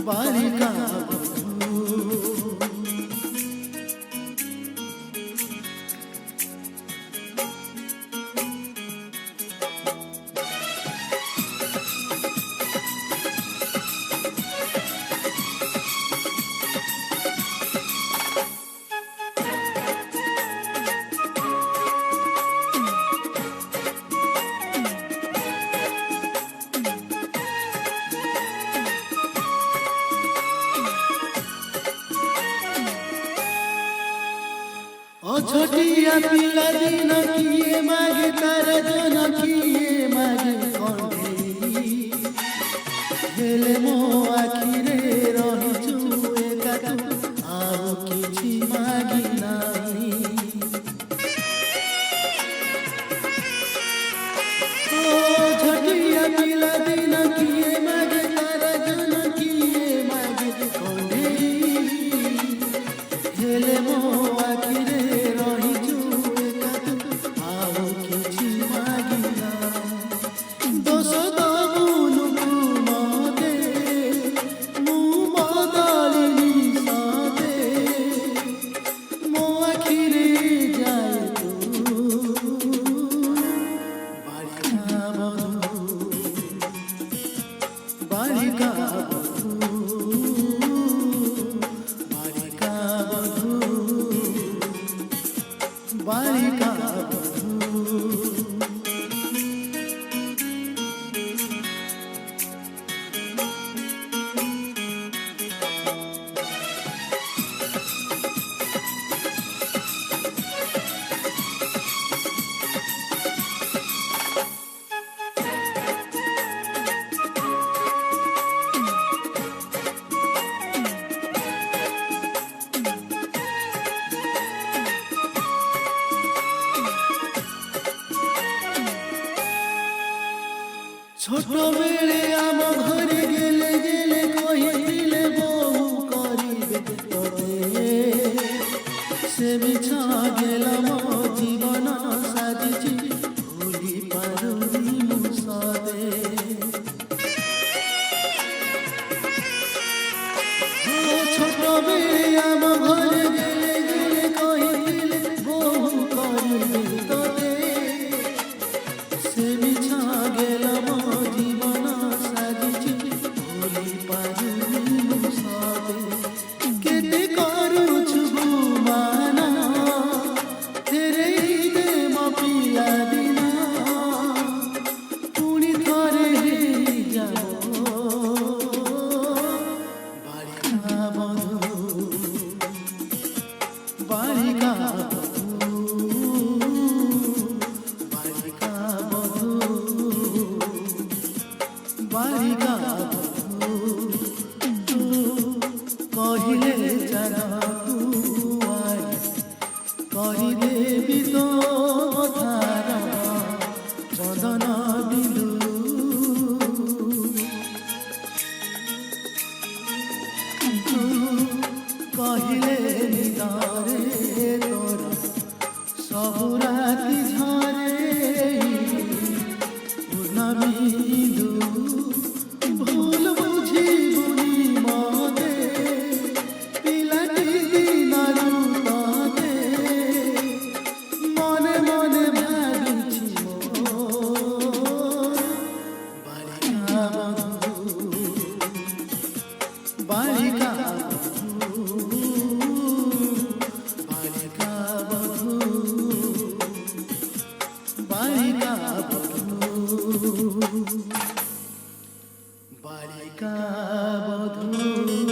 বালিকা छोटिया पिला दिन किए मागे तार जन किए मागे कंढे हेले मो आखिरे रहिछु एका तू आउ किछि मागी नाही ओ छोटिया पिला दिन किए मागे तार जन किए मागे कंढे हेले मो आखिरे बालिका ছোট বেলে আম ঘরে গেলে গেলে কহিলে বহু করিবে তবে সে বিছা গেলাম জীবন সাজিছি ভুলি পারুনি মুসদে ছোট বেলে আম ঘরে গেলে গেলে কহিলে বহু করিবে তবে সে বিছা গেলাম কহিলে কহিদেবি তো ধারা চন্দন বিলু কহিলে নিদারে তোর সবু রাতি ঝরে পূর্ণমিলু ভুল বুঝিবুনি মতে পিলাটি দিনারু ততে মনে মনে ভাবিছি বালিকা বধূ বালিকা বালিকা বধূ